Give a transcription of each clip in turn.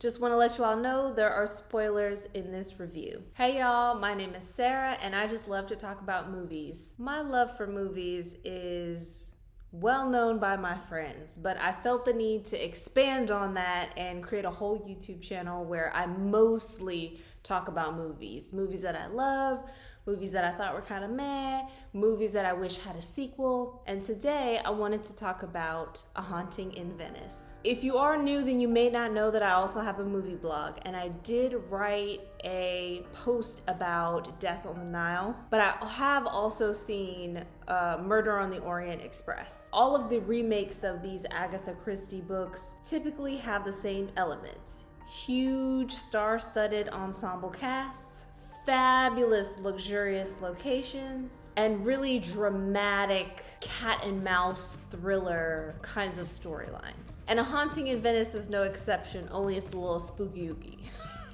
Just want to let you all know there are spoilers in this review. Hey y'all, my name is Sarah and I just love to talk about movies. My love for movies is well known by my friends, but I felt the need to expand on that and create a whole YouTube channel where I mostly talk about movies. Movies that I love, movies that I thought were kind of meh, movies that I wish had a sequel. And today I wanted to talk about A Haunting in Venice. If you are new, then you may not know that I also have a movie blog, and I did write a post about Death on the Nile, but I have also seen Murder on the Orient Express. All of the remakes of these Agatha Christie books typically have the same elements. Huge star-studded ensemble casts, fabulous luxurious locations, and really dramatic cat and mouse thriller kinds of storylines. And A Haunting in Venice is no exception, only it's a little spooky-ooky.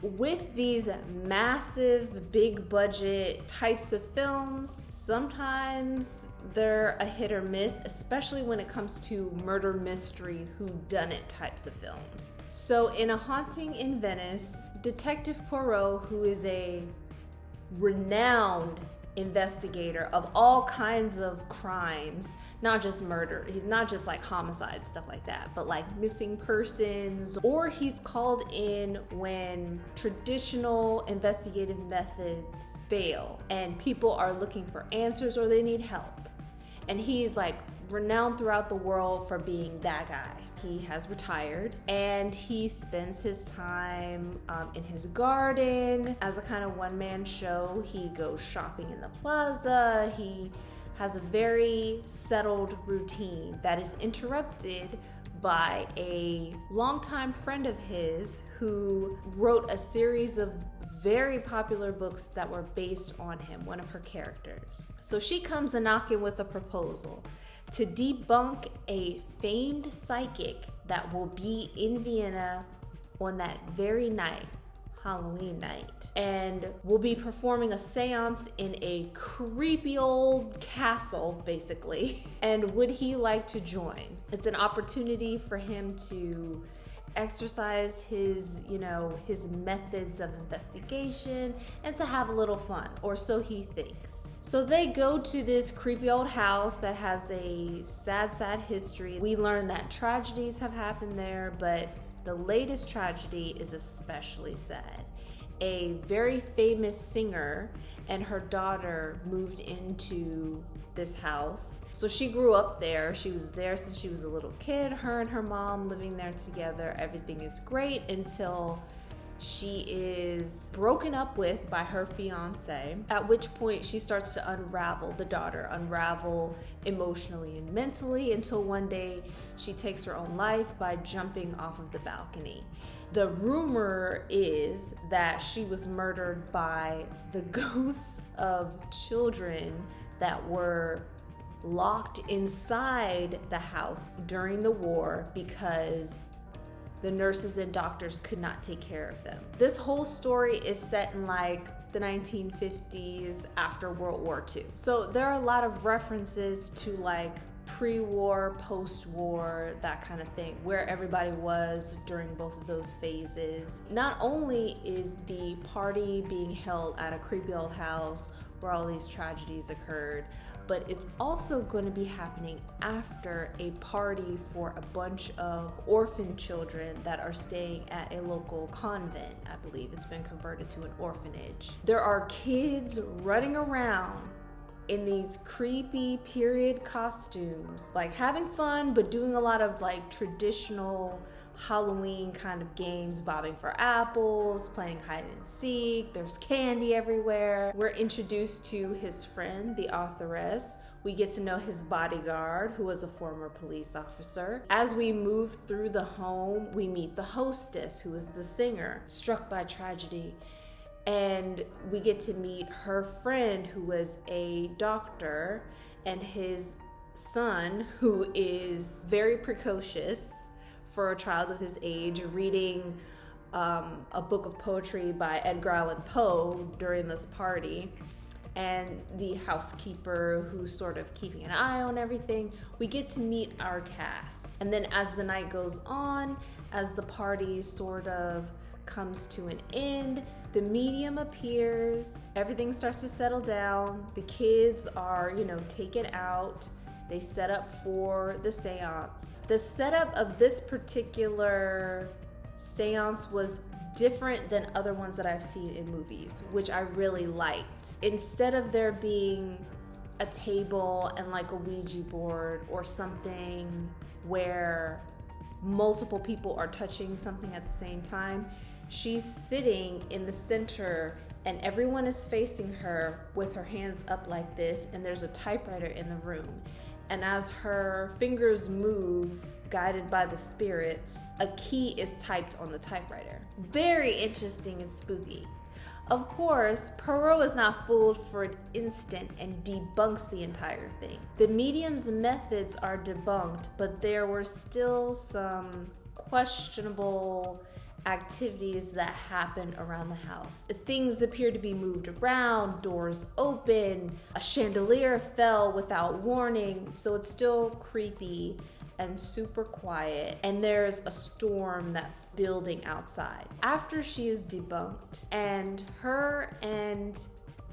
With these massive, big budget types of films, sometimes they're a hit or miss, especially when it comes to murder mystery whodunit types of films. So in A Haunting in Venice, Detective Poirot, who is a renowned investigator of all kinds of crimes, not just murder, he's not just like homicide, stuff like that, but like missing persons, or he's called in when traditional investigative methods fail and people are looking for answers or they need help. And he's like renowned throughout the world for being that guy. He has retired and he spends his time in his garden as a kind of one-man show. He goes shopping in the plaza. He has a very settled routine that is interrupted by a longtime friend of his who wrote a series of very popular books that were based on him, one of her characters. So she comes a knocking with a proposal to debunk a famed psychic that will be in Vienna on that very night, Halloween night, and will be performing a seance in a creepy old castle, basically. And would he like to join? It's an opportunity for him to exercise his methods of investigation and to have a little fun, or so he thinks. So they go to this creepy old house that has a sad history. We learn that tragedies have happened there, but the latest tragedy is especially sad. A very famous singer and her daughter moved into this house. So she grew up there. She was there since she was a little kid. Her and her mom living there together. Everything is great until she is broken up with by her fiance, at which point she starts to unravel emotionally and mentally, until one day she takes her own life by jumping off of the balcony. The rumor is that she was murdered by the ghosts of children that were locked inside the house during the war because the nurses and doctors could not take care of them. This whole story is set in like the 1950s after World War II. So there are a lot of references to like pre-war, post-war, that kind of thing, where everybody was during both of those phases. Not only is the party being held at a creepy old house where all these tragedies occurred, but it's also going to be happening after a party for a bunch of orphan children that are staying at a local convent. I believe it's been converted to an orphanage. There are kids running around in these creepy period costumes, like having fun, but doing a lot of like traditional Halloween kind of games, bobbing for apples, playing hide and seek. There's candy everywhere. We're introduced to his friend, the authoress. We get to know his bodyguard, who was a former police officer. As we move through the home, we meet the hostess, who is the singer, struck by tragedy. And we get to meet her friend, who was a doctor, and his son, who is very precocious for a child of his age, reading a book of poetry by Edgar Allan Poe during this party. and the housekeeper who's sort of keeping an eye on everything. We get to meet our cast. And then as the night goes on, as the party sort of comes to an end, the medium appears, everything starts to settle down, the kids are, taken out, they set up for the seance. The setup of this particular seance was different than other ones that I've seen in movies, which I really liked. Instead of there being a table and like a Ouija board or something where multiple people are touching something at the same time, she's sitting in the center and everyone is facing her with her hands up like this, and there's a typewriter in the room. And as her fingers move, guided by the spirits, a key is typed on the typewriter. Very interesting and spooky. Of course, Poirot is not fooled for an instant and debunks the entire thing. The medium's methods are debunked, but there were still some questionable activities that happened around the house. Things appear to be moved around, doors open, a chandelier fell without warning, so it's still creepy and super quiet, and there's a storm that's building outside. After she is debunked and her and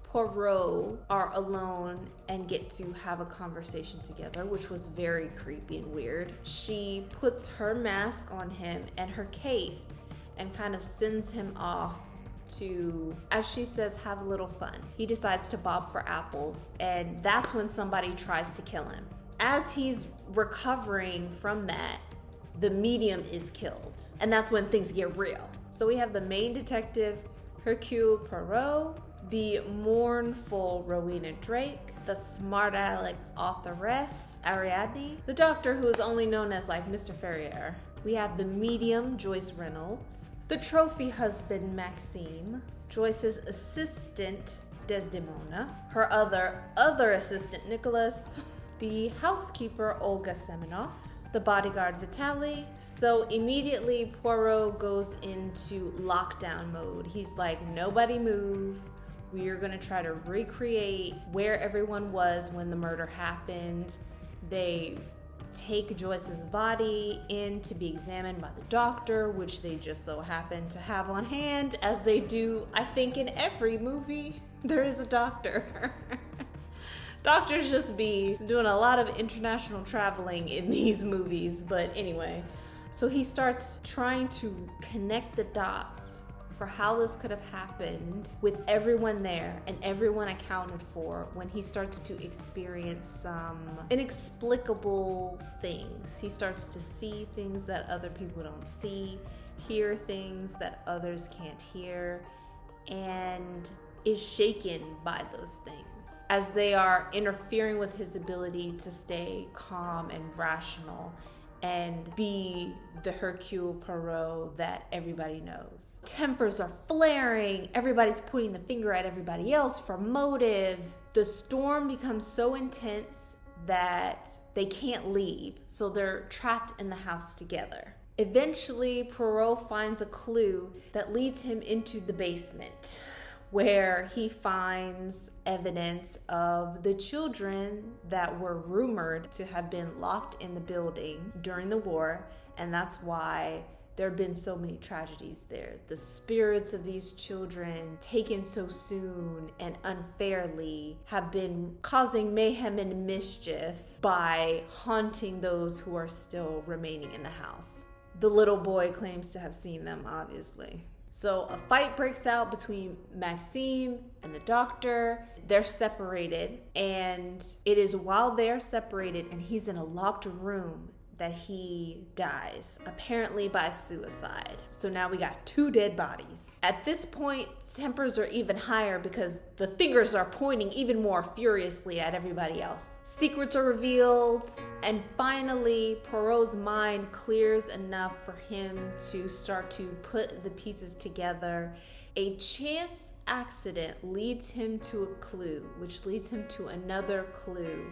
Poirot are alone and get to have a conversation together, which was very creepy and weird, she puts her mask on him and her cape and kind of sends him off to, as she says, have a little fun. He decides to bob for apples, and that's when somebody tries to kill him. As he's recovering from that, the medium is killed, and that's when things get real. So we have the main detective, Hercule Poirot, the mournful Rowena Drake, the smart aleck authoress, Ariadne, the doctor who is only known as like Mr. Ferrier. We have the medium, Joyce Reynolds, the trophy husband, Maxime, Joyce's assistant, Desdemona, her other assistant, Nicholas, the housekeeper, Olga Semenoff, the bodyguard, Vitale. So immediately Poirot goes into lockdown mode. He's like, nobody move. We are gonna try to recreate where everyone was when the murder happened. They take Joyce's body in to be examined by the doctor, which they just so happen to have on hand, as they do, I think, in every movie. There is a doctor. Doctors just be doing a lot of international traveling in these movies, but anyway. So he starts trying to connect the dots for how this could have happened with everyone there and everyone accounted for when he starts to experience some inexplicable things. He starts to see things that other people don't see, hear things that others can't hear, and is shaken by those things as they are interfering with his ability to stay calm and rational and be the Hercule Poirot that everybody knows. Tempers are flaring, everybody's pointing the finger at everybody else for motive. The storm becomes so intense that they can't leave, so they're trapped in the house together. Eventually, Poirot finds a clue that leads him into the basement, where he finds evidence of the children that were rumored to have been locked in the building during the war, and that's why there have been so many tragedies there. The spirits of these children, taken so soon and unfairly, have been causing mayhem and mischief by haunting those who are still remaining in the house. The little boy claims to have seen them, obviously. So a fight breaks out between Maxime and the doctor. They're separated, and it is while they're separated and he's in a locked room that he dies, apparently by suicide. So now we got 2 dead bodies. At this point, tempers are even higher because the fingers are pointing even more furiously at everybody else. Secrets are revealed, and finally, Poirot's mind clears enough for him to start to put the pieces together. A chance accident leads him to a clue, which leads him to another clue,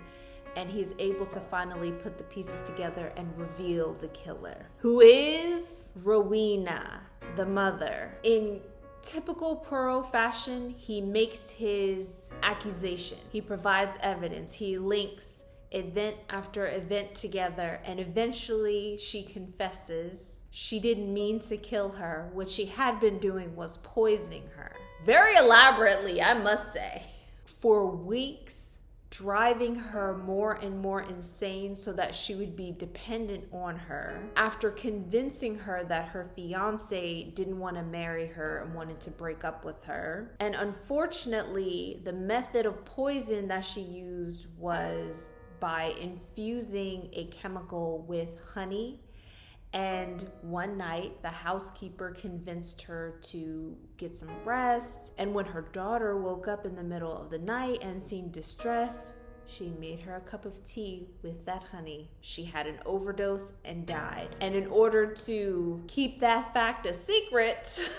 and he's able to finally put the pieces together and reveal the killer, who is Rowena, the mother. In typical Poirot fashion, he makes his accusation. He provides evidence. He links event after event together, and eventually she confesses she didn't mean to kill her. What she had been doing was poisoning her. Very elaborately, I must say. For weeks, driving her more and more insane so that she would be dependent on her, after convincing her that her fiance didn't want to marry her and wanted to break up with her. And unfortunately, the method of poison that she used was by infusing a chemical with honey. And one night, the housekeeper convinced her to get some rest. And when her daughter woke up in the middle of the night and seemed distressed, she made her a cup of tea with that honey. She had an overdose and died. And in order to keep that fact a secret,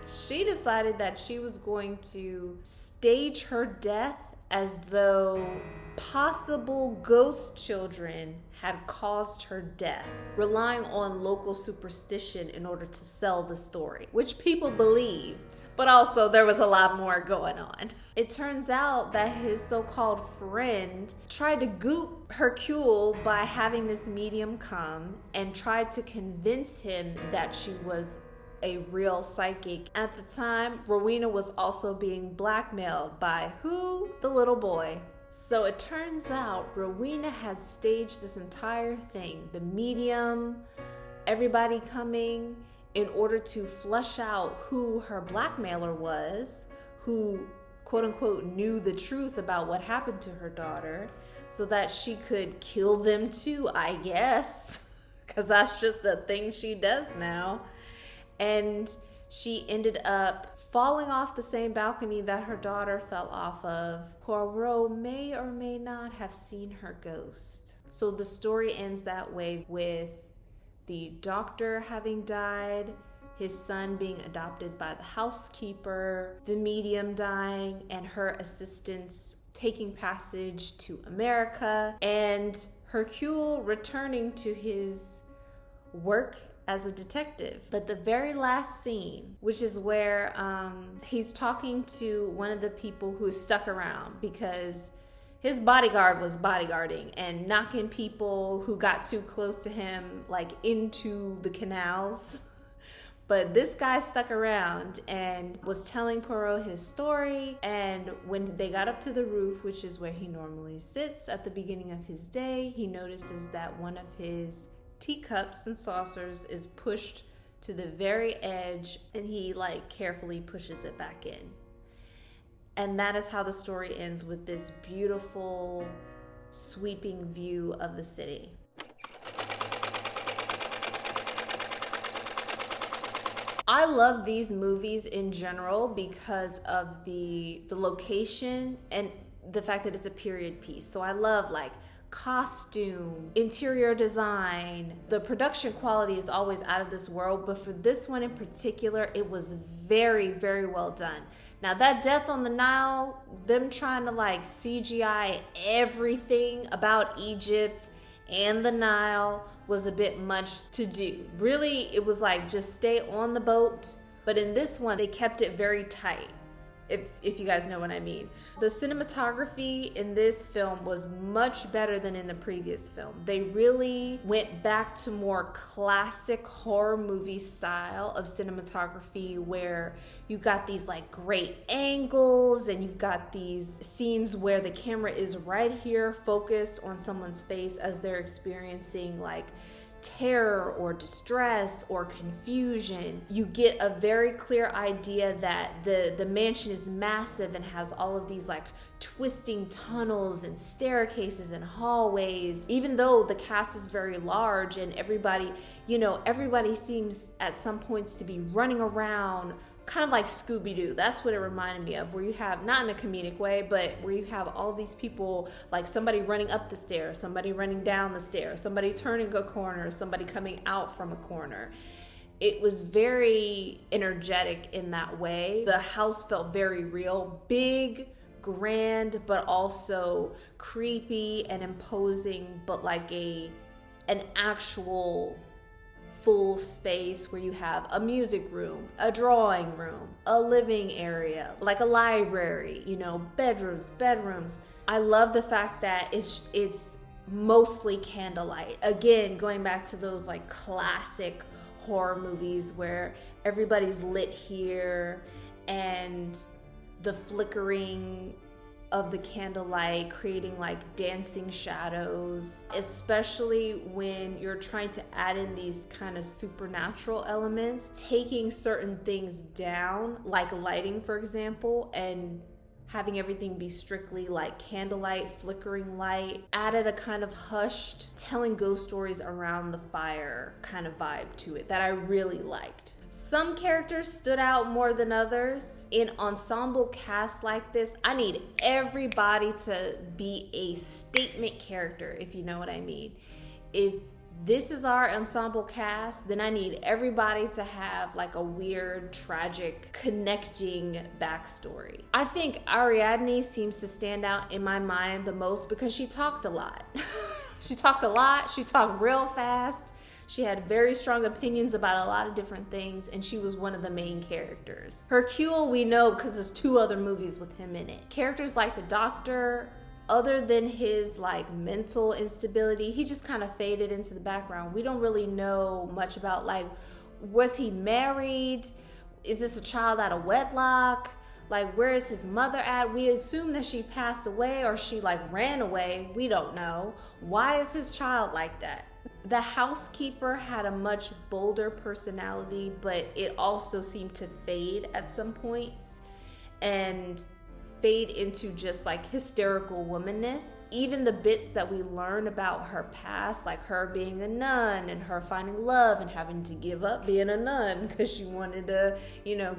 she decided that she was going to stage her death as though possible ghost children had caused her death, relying on local superstition in order to sell the story, which people believed. But also there was a lot more going on. It turns out that his so-called friend tried to goop Hercule by having this medium come and tried to convince him that she was a real psychic. At the time, Rowena was also being blackmailed by who? The little boy. So it turns out Rowena had staged this entire thing, the medium, everybody coming, in order to flush out who her blackmailer was, who quote unquote knew the truth about what happened to her daughter, so that she could kill them too, I guess, because that's just the thing she does now. And she ended up falling off the same balcony that her daughter fell off of. Poirot may or may not have seen her ghost. So the story ends that way, with the doctor having died, his son being adopted by the housekeeper, the medium dying, and her assistants taking passage to America, and Hercule returning to his work as a detective. But the very last scene, which is where he's talking to one of the people who stuck around because his bodyguard was bodyguarding and knocking people who got too close to him like into the canals. But this guy stuck around and was telling Poirot his story. And when they got up to the roof, which is where he normally sits at the beginning of his day, he notices that one of his teacups and saucers is pushed to the very edge, and he like carefully pushes it back in. And that is how the story ends, with this beautiful sweeping view of the city. I love these movies in general because of the location and the fact that it's a period piece. So I love like costume, interior design. The production quality is always out of this world, but for this one in particular, it was very, very well done. Now that death on the Nile, them trying to like CGI everything about Egypt and the Nile was a bit much to do. Really, it was like just stay on the boat. But in this one, they kept it very tight. If you guys know what I mean. The cinematography in this film was much better than in the previous film. They really went back to more classic horror movie style of cinematography, where you got these like great angles and you've got these scenes where the camera is right here focused on someone's face as they're experiencing like terror or distress or confusion. You get a very clear idea that the mansion is massive and has all of these like twisting tunnels and staircases and hallways. Even though the cast is very large and everybody seems at some points to be running around, kind of like Scooby-Doo. That's what it reminded me of, where you have, not in a comedic way, but where you have all these people, like somebody running up the stairs, somebody running down the stairs, somebody turning a corner, somebody coming out from a corner. It was very energetic in that way. The house felt very real, big, grand, but also creepy and imposing, but like an actual full space where you have a music room, a drawing room, a living area, like a library, bedrooms. I love the fact that it's mostly candlelight. Again, going back to those like classic horror movies where everybody's lit here and the flickering of the candlelight creating like dancing shadows, especially when you're trying to add in these kind of supernatural elements, taking certain things down, like lighting, for example, and having everything be strictly like candlelight, flickering light, added a kind of hushed, telling ghost stories around the fire kind of vibe to it that I really liked. Some characters stood out more than others. In ensemble cast like this, I need everybody to be a statement character, if you know what I mean. If this is our ensemble cast, then I need everybody to have like a weird, tragic, connecting backstory. I think Ariadne seems to stand out in my mind the most because she talked a lot. She talked real fast. She had very strong opinions about a lot of different things, and she was one of the main characters. Hercule, we know because there's 2 other movies with him in it. Characters like the Doctor, other than his like mental instability, he just kind of faded into the background. We don't really know much about like, was he married? Is this a child out of wedlock? Like, where is his mother at? We assume that she passed away or she like ran away. We don't know. Why is his child like that? The housekeeper had a much bolder personality, but it also seemed to fade at some points and fade into just like hysterical womanness. Even the bits that we learn about her past, like her being a nun and her finding love and having to give up being a nun because she wanted to,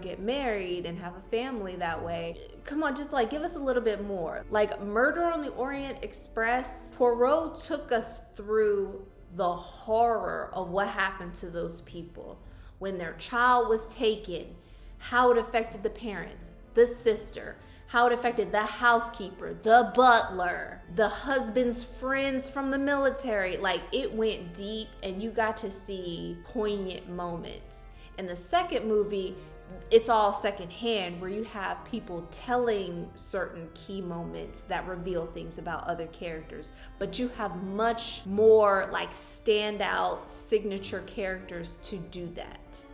get married and have a family that way. Come on, just like give us a little bit more. Like Murder on the Orient Express, Poirot took us through the horror of what happened to those people when their child was taken, how it affected the parents, the sister, how it affected the housekeeper, the butler, the husband's friends from the military. Like, it went deep and you got to see poignant moments. In the second movie, it's all secondhand, where you have people telling certain key moments that reveal things about other characters, but you have much more like standout signature characters to do that.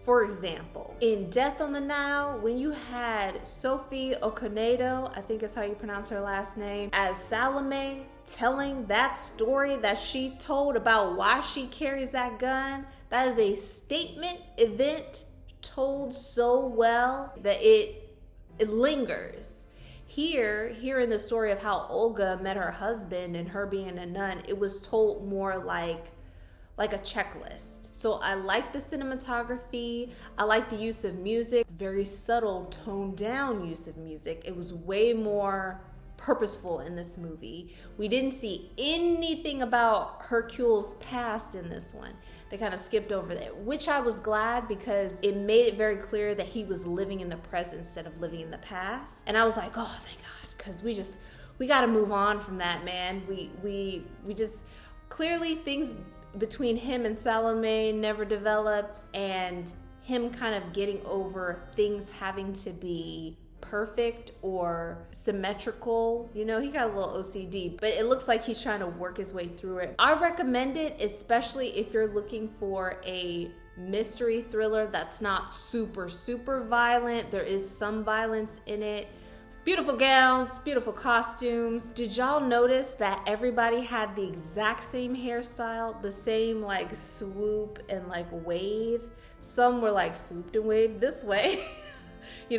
For example, in Death on the Nile, when you had Sophie Okonedo, I think is how you pronounce her last name, as Salome, telling that story that she told about why she carries that gun, that is a statement event told so well that it lingers. Here in the story of how Olga met her husband and her being a nun, it was told more like a checklist. So I like the cinematography. I like the use of music, very subtle, toned down use of music. It was way more purposeful in this movie. We didn't see anything about Hercule's past in this one. They kind of skipped over that, which I was glad because it made it very clear that he was living in the present instead of living in the past. And I was like, oh, thank God, because we got to move on from that, man. We just clearly things between him and Salome never developed, and him kind of getting over things having to be perfect or symmetrical. He got a little OCD, but it looks like he's trying to work his way through it. I recommend it, especially if you're looking for a mystery thriller that's not super violent. There is some violence in it. Beautiful gowns, beautiful costumes. Did y'all notice that everybody had the exact same hairstyle, the same like swoop and like wave? Some were like swooped and waved this way.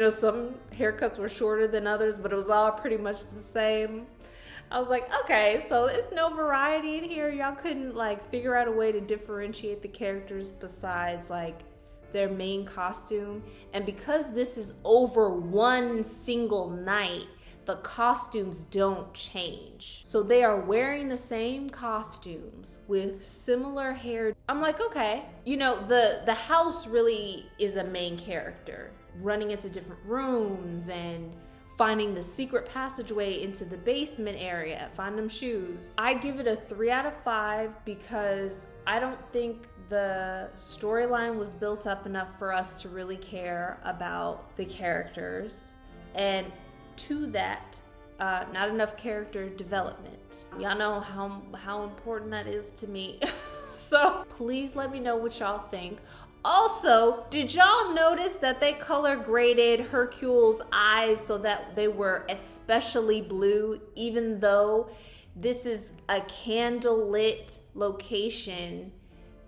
Some haircuts were shorter than others, but it was all pretty much the same. I was like, okay, so there's no variety in here. Y'all couldn't like figure out a way to differentiate the characters besides like their main costume. And because this is over one single night, the costumes don't change. So they are wearing the same costumes with similar hair. I'm like, okay. The house really is a main character, running into different rooms and finding the secret passageway into the basement area, find them shoes. I give it a 3 out of 5 because I don't think the storyline was built up enough for us to really care about the characters, and to that, not enough character development. Y'all know how important that is to me. So please let me know what y'all think. Also, did y'all notice that they color graded Hercule's eyes so that they were especially blue, even though this is a candlelit location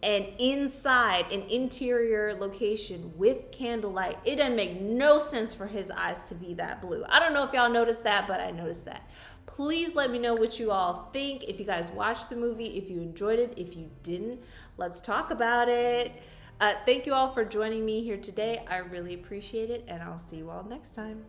and inside an interior location with candlelight? It doesn't make no sense for his eyes to be that blue. I don't know if y'all noticed that, but I noticed that. Please let me know what you all think. If you guys watched the movie, if you enjoyed it, if you didn't, let's talk about it. Thank you all for joining me here today. I really appreciate it, and I'll see you all next time.